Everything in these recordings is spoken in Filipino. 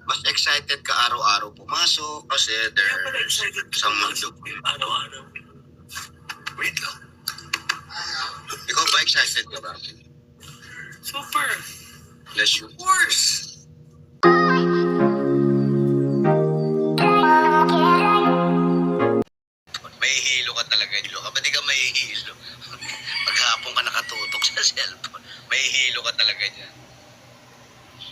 mas excited ka araw-araw pumasok kasi Kaya pala excited ka sa mundo. pumasok araw-araw. Wait lang. Ikaw ba excited ka ba? Super. Bless you. Of course. May hilo ka talaga. Hilo ka. Ba't di ka may hilo? Paghapon ka nakatutok sa cellphone. May hilo ka talaga dyan.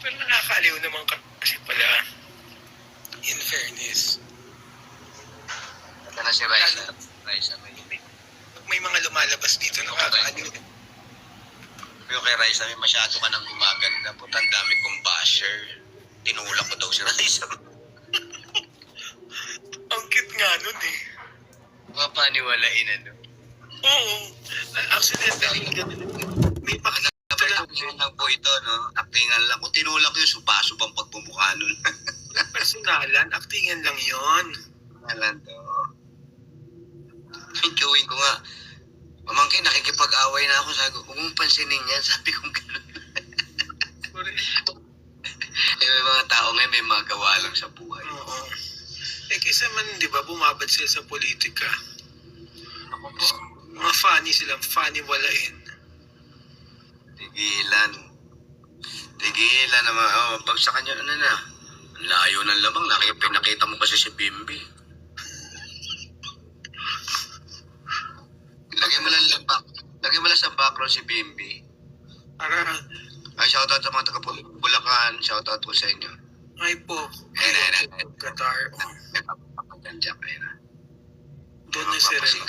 Pero nakakaaliw naman kasi pala. In fairness. Ito na si Raisa. Raisa May mga lumalabas dito nakakaaliw. Pero kay Raisa, may masyado ka nang gumaganda. Putang dami kong basher. Tinulak ko daw si Raisa. Ang cute nga nun eh. Mapaniwalain ano. Oo. Accidentally ganun. May pakita lang. Actingan lang po ito, no? Actingan lang. Kung tinulak yun, subasub ang pagmumukha nun. Personalan, actingan lang yon. Alam to. Enjoying ko nga. Mamangkin, nakikipag-away na ako. Sabi ko, huwag mong pansinin yan. Sabi ko gano'n. Sorry. May mga tao ngayon, may mga gawa lang sa buhay. Oo. Eh kaysa man, di ba, bumabad sila sa politika. Ako po. Mga funny silang, funny walain. Tigilan. Tigilan naman. Oh, bagsakan nyo, ano na. Ang layo ng labang. Pinakita mo kasi si Bimbi. Lagyan mo lang labak. Lagyan mo lang sa background si Bimbi. Para, Ay, shoutout sa mga taga-Bulacan. Shoutout po sa inyo. ay po, Ayun. Qatar. Oh. May papapagan dyan kayo na. Doon na si Ren.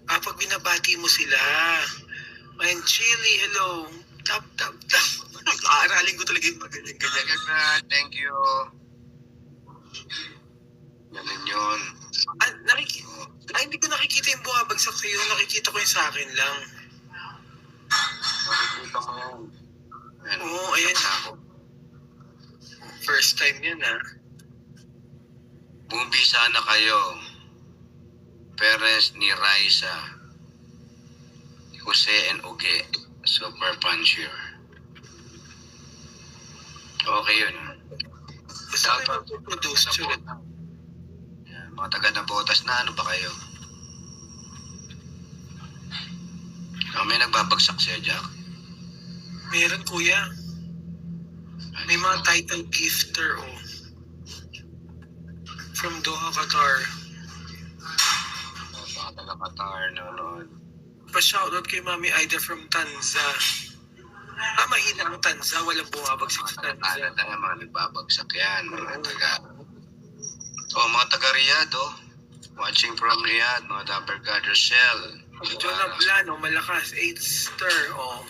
Pag binabati mo sila, man, Chili, hello. Tap. Aaralin ko talaga yung ganyan. Thank you. Ganun yun. Hindi ko nakikita yung bumabagsak sa'yo. Nakikita ko yung sa akin lang. Nakikita mo yan. Oo, ayan. First time yan, ha? Movie sana kayo. Parents ni Raisa. Jose and Uge. Super puncher. Okay yun. Basta may mag-produce ulit. Yan, mga taga-Nabotas na ano ba kayo? May nagbabagsak siya, Jack. Meron, kuya. May mga title gifter, oh. From Doha, Qatar. Mga taga-Qatar, noon. Pa-shoutout kay Mami Aida from Tanza. Mahina ng Tanza. Walang bumabagsak sa Tanza. Canada, mga nagbabagsak yan. Mga taga... mga taga-Riyadh, oh. Watching from Riyadh, mga Dapper God Rochelle. Jonah Blano, malakas. 8-star, oh.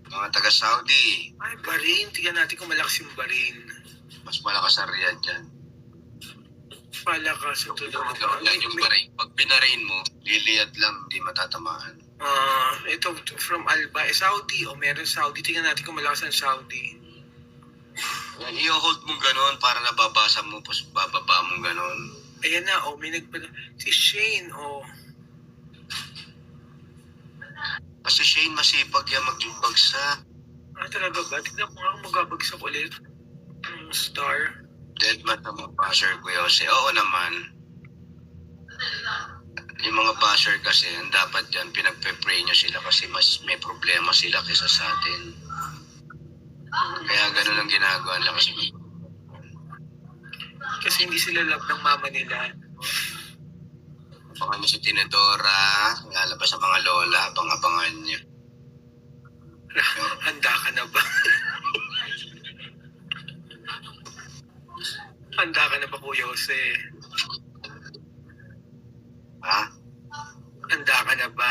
Mga taga-Saudi. Ay, Bahrain. Tingnan natin kung malakas yung Bahrain. Mas malakas ang Riyadh dyan. Malakas yung tulad. Yan yung Bahrain. Pag pinarain mo, liliyad lang, hindi matatamaan. Ito from Alba. Saudi, meron Saudi. Tingnan natin kung malakas ang Saudi. Yan, i-hold mo ganon para nababasa mo, tapos bababa mo ganon. Ayan na, may nagpala. Si Shane, Kasi Shane, masipag yan magbagsak. talaga ba? Tignan ko nga kung magabagsak ulit. Star. Deadman na mga basher, Kuya Jose. Oo naman. Yung mga basher kasi, dapat dyan, pinagpe-pray nyo sila kasi mas may problema sila kaysa sa atin. Kaya ganun ang ginagawa nila Kasi hindi sila love ng mama nila. Abangan nyo si Tinidora, lalabas sa mga lola, abang-abangan nyo. Handa ka na ba? Handa ka na ba, Kuya Jose? Ha? Handa ka na ba?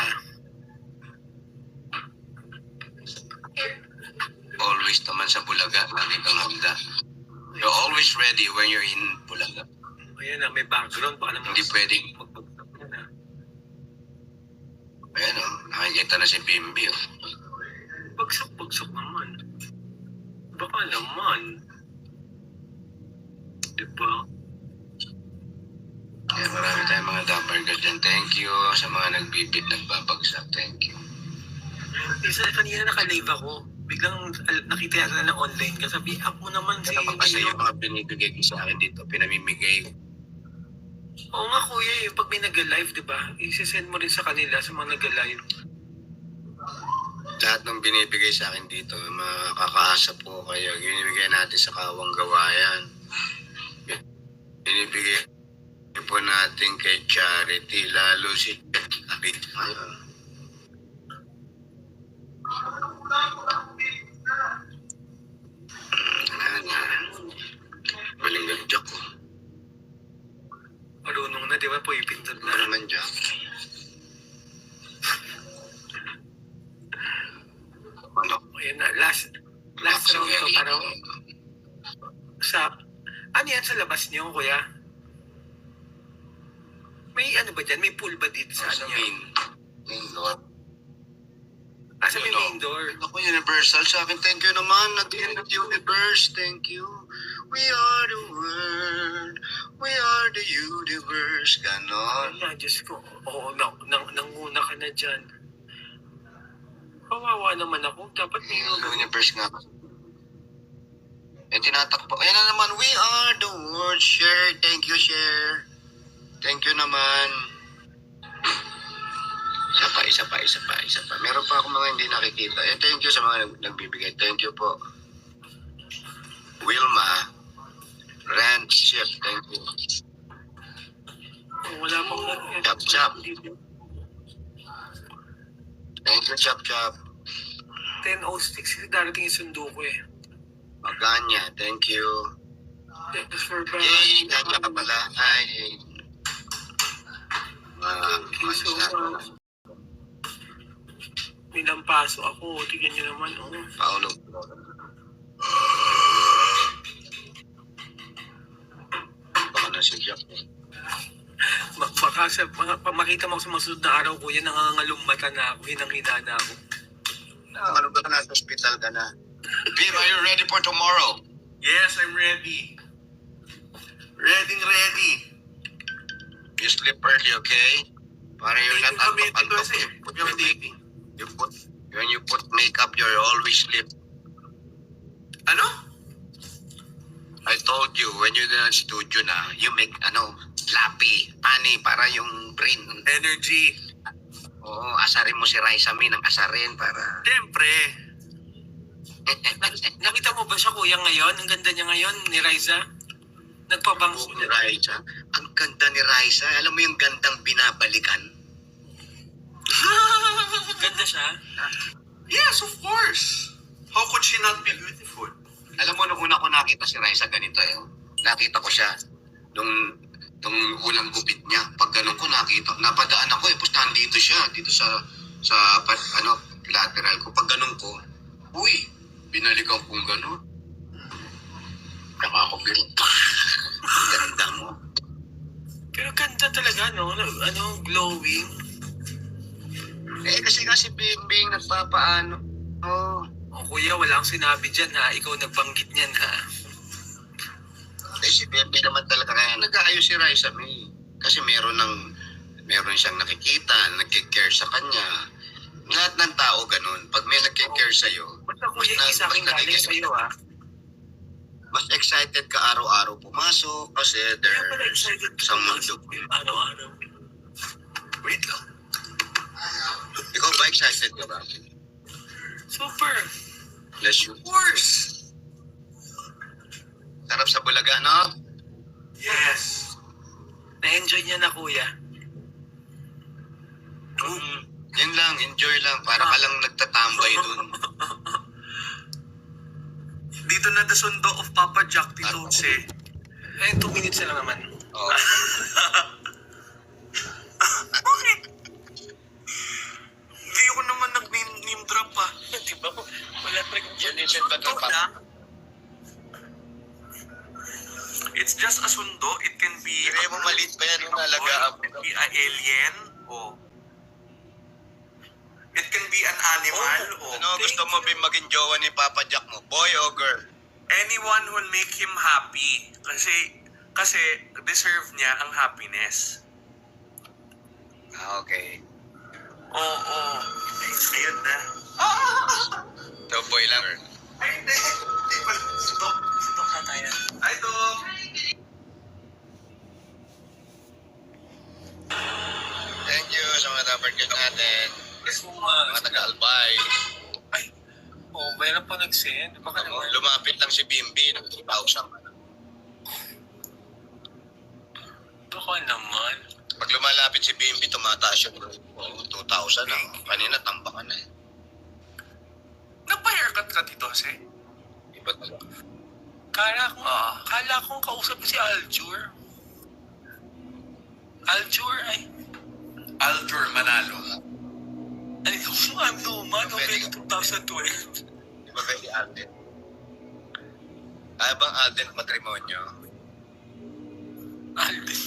Always naman sa Bulaga, lagi kang handa. You're always ready when you're in Bulaga. Ayan na, may background. Baka naman Hindi pwedeng, magbagsak na na. ayan o, nakikita na si Bimbi o. Bagsak naman. Baka naman. Diba? Kaya marami tayong mga dapper girls dyan. Thank you sa mga nagbibit, nagbabagsak. Thank you. Isa kanina naka-live ako. biglang nakita yata na online ka. Sabi, up mo naman si... Kaya naman kasi yung mga binibigay ko sa akin dito, pinamimigay. Oo nga kuya, yung pag may nag-live, di ba? I-send mo rin sa kanila, sa mga nag-live. Lahat ng binibigay sa akin dito, makakaasa po kayo. Binibigay natin sa Kawang Gawayan. Binibigay po natin kay charity, lalo si Abit. Maling Jack ko. Marunong na, di ba? Puipindot Ano na. naman Jack? Ano? Ayan na, last round to para sa... Ano yan sa labas niyo, kuya? May ano ba dyan? May pool ba dito sa Sa ano niya? main door. Ah, sa may main door. Ako, Universal sa akin. Thank you naman. Universe. Thank you. We are the world. We are the universe. Ganon. Ay, Diyos ko. Oo, nanguna ka na dyan. Kawawa naman ako. Dapat may Universe nga. Eh, tinatakbo. Ayan na naman. We are the world. Share. Thank you, share. Thank you naman. Isa pa. Meron pa ako mga hindi nakikita. Eh, thank you sa mga nagbibigay. Thank you po. Wilma. Rent Ship. Thank you. wala pang... Chap. Thank you, Chap. 10:06 darating yung sundo ko eh. Maganya. Thank you. Thanks for Yay! Kanya ka pala. Hi. Thank you so much. May lampaso ako. Tignan nyo naman. Oh. Paolo. Baka na si Jack. Baka makita mo ako sa masunod na araw, kuya, nangangalumata na ako. Hinang-hina na ako. Ano ba ka na? Sa hospital ka na. Bim, are you ready for tomorrow? Yes, I'm ready. Ready. You sleep early, okay? Para you're not Committee antok-antok. kasi. Yung taping. When you put makeup, you're always sleep. Ano? I told you, when you're in the studio na, you make, lappy, pani, para yung brain. Energy. Oo, asarin mo si Raisa May ng asarin para... Siyempre. Nakita mo ba siya, kuya, ngayon? Ang ganda niya ngayon ni Riza. Nagpabangs Ni Raisa. Ang ganda ni Raisa. Alam mo yung gandang binabalikan? Ganda siya. Yes, of course. How could she not be beautiful? Alam mo, nung una ko nakita si Raisa ganito nakita ko siya nung ulang gupit niya. Pag ganun ko nakita, napadaan ako tapos nandito siya, dito sa lateral ko. Pag ganun ko, uy, binalikan kong ganun. Kaka ako ganun. Ganda mo. Pero ganda talaga, no? Glowing. Eh, kasi Bimbing nagpapaano. Oh. O kuya, wala akong sinabi dyan ha. Ikaw nagbanggit niyan ha. Eh, si Bimbing naman talaga. Kaya nag-aayos si Raisa May. Kasi meron siyang nakikita, nagkikare sa kanya. Lahat ng tao ganun. Pag may nagkikare sa'yo, Basta kuya, hindi sa akin galing sa'yo ha. mas excited ka araw-araw pumasok kasi Kaya pala there's excited ka sa mundo. araw-araw. Wait lang. Ikaw ba excited ka ba? Super. Bless you. Of course. Sarap sa Bulaga, no? Yes. Na-enjoy niya na kuya. Yun lang, enjoy lang. Para ka lang nagtatambay dun. Dito na the sundo of Papa Jack Tito Jose. Eh, 2 minutes na lang naman. Oh. Bakit? Hindi ako naman nag-name drop pa. Diba? Wala pa rin. Yun din ba ito pa? It's just a sundo. It can be... Hindi mo maliit pa yan yung nalagaan. It can be an alien. Oh. It can be an animal. Ano gusto mo maging jowa ni Papa Jack mo? Boy o girl? Anyone who will make him happy. Kasi deserve niya ang happiness. Ah, okay. Oo. Ayun na. Doughboy lang. Ay, hindi. Dok na tayo. Hi, Dok. Thank you sa mga dapat natin. Yes, ma. Mga taga-Albay. Ay, mayroon pa nag-send. Baka naman. Lumapit lang si Bimbi. Nagtitawag siya. Baka naman. Pag lumalapit si Bimbi, tumataas yung 2,000 na. Kanina, tambakan na eh. Nagpa-haircut ka, Tito Jose? Iba talaga. Kala kong kausap si Aljur. Aljur ay... Aljur Manalo. Ay, ang luma, November 2012. Di ba pwede Alden? Kaya bang Alden matrimonyo? Alden.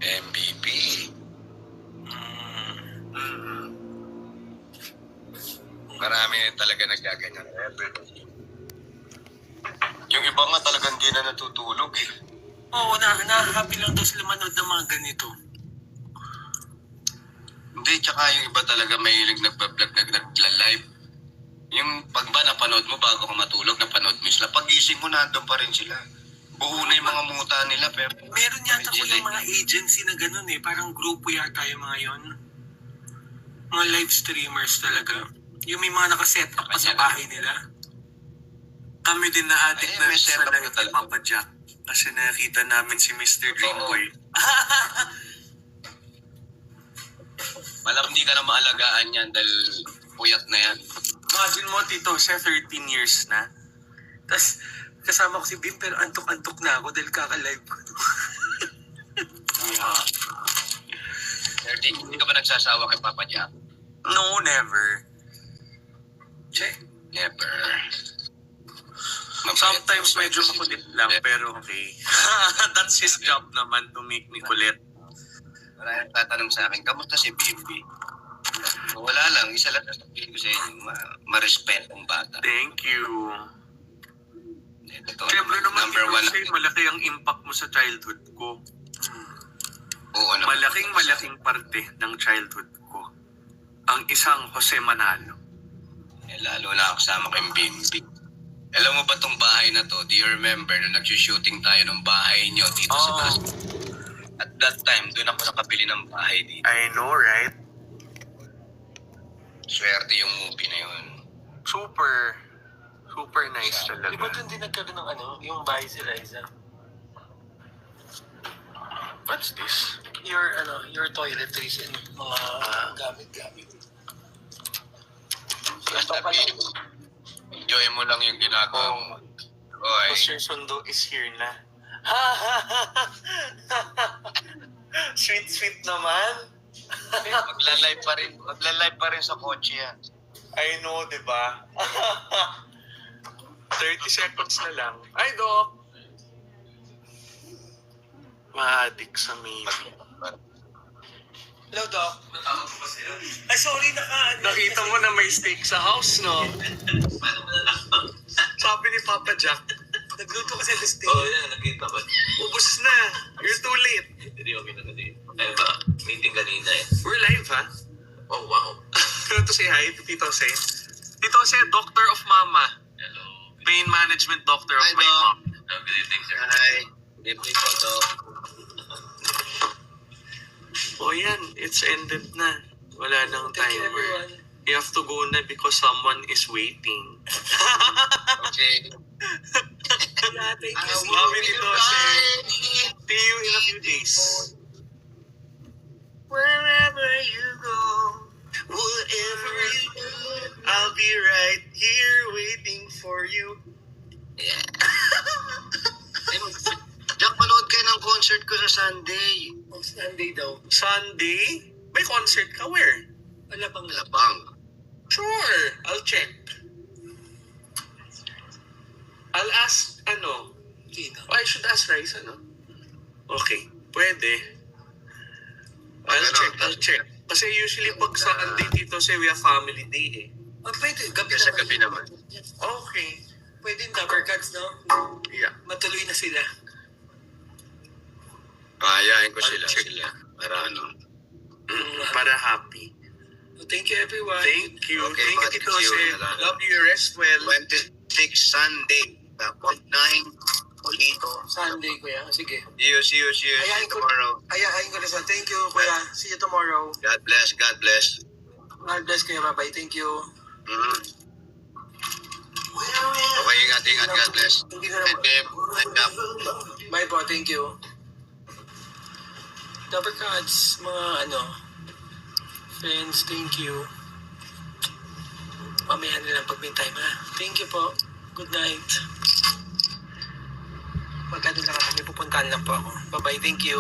MVP. Marami talaga nagkaganyan. Yung iba nga talagang di na natutulog eh. Oo, na-happy lang daw sila manood ng mga ganito. Hindi, tsaka yung iba talaga mahilig nagpa-vlog, nagla-live. Yung pag ba napanood mo bago ka matulog, napanood mo sila. Pag-gising mo, nandun pa rin sila. Buo na yung mga muta nila. Pero Meron yata ko yung mga agency na gano'n eh. Parang grupo yata yung mga yon. Mga live streamers talaga. Yung may mga nakaset up pa sa bahay nila. Kami din na addict Ay, na may sa setup live na ni talaga. Papa Jack. Kasi nakita namin si Mr. Dreamboy. malam hindi ka na maalagaan yan dahil puyat na yan. Imagine mo, Tito, siya 13 years na. Tapos, kasama ko si Bim, pero antok-antok na ako dahil kaka-live ko. Yeah. Hindi ka ba nagsasawa kay Papa Jack? No, never. Check. Never. Sometimes medyo makulit lang, pero okay. That's his job naman to make me kulit. Maraming tatanong sa akin, kamusta si Bimbi? Wala lang, isa lang sasabihin ko sa inyo, ma-respect ang bata. Thank you. Ito, Siyempre naman, number one. Tito Jose, malaki ang impact mo sa childhood ko. Oo naman. Malaking parte ng childhood ko. Ang isang Jose Manalo. Eh, lalo na kasama kay Bimbi. Alam mo ba tong bahay na to? Do you remember nung nag-shooting tayo ng bahay nyo dito sa Oh. taas? At that time, doon ako nakabili ng bahay dito. I know, right? Swerte yung movie na yun. Super nice Di ba talaga. doon din nagkaroon ng yung bahay si Liza? What's this? Your toiletries and mga gamit-gamit. Basta enjoy mo lang yung ginagawa mo. Oy. Because your sundo is here na. Sweet naman. Magla-live pa rin sa kotse yan. I know, di ba? 30 seconds na lang. Ay, Doc! Ma-addict sa maybe. Hello, Doc. Ay, sorry, Nakita mo na may steak sa house, no? Sabi ni Papa Jack, Nagluto kasi ng steak. Oo, nakita ko. ubus na. You're too late. Hindi okay na kasi. Kaya ba, meeting kanina eh. We're live, ha? Oh, wow. Pero to say hi to Tito Jose. Tito Jose, doctor of mama. Hello. Pain management doctor of Hi, my Doc. mom. Good evening, sir. Hi. Libre ko to. O yan, it's ended na. Wala nang Thank you, timer. everyone. You have to go na because someone is waiting. Okay. Yeah, thank you. Mami Tito Jose. See you in a few days. Wherever you go, Whatever you do, I'll be right here waiting for you. yeah. Jack, manood kayo ng concert ko sa Sunday. Sunday daw. Sunday? May concert ka where? Wala bang Labang. Sure, I'll check. I'll ask, Sino? I should ask Rice, Okay, pwede. I'll check. Kasi usually pag sa Sunday dito say we have family day eh. Oh, pwede. Gabi Sa gabi naman. Okay. Pwede yung cover cards, no? Yeah. Matuloy na sila. Pahayain ko I'll sila. check. Para ano. Para happy. Thank you, everyone. Thank you. Okay, Thank you, buddy. Tito See you Jose. na lang. Love you. Rest well. 26 Sunday. 0.9. Ulito. Sunday, kuya. Sige. See you Ayain ko- tomorrow. Ayain ko na sa thank you, kuya. See you tomorrow. God bless. God bless. God bless, kuya. Bye-bye. Thank you. Mm. Okay, ingat. God bless. Hindi na And naman. them. Bye po. Thank you. Dapper Cats, mga friends, thank you. Mamaya na lang pag may time, ha? Thank you po. Good night. Magkano lang ako. May pupuntahan lang po ako. Bye-bye. Thank you.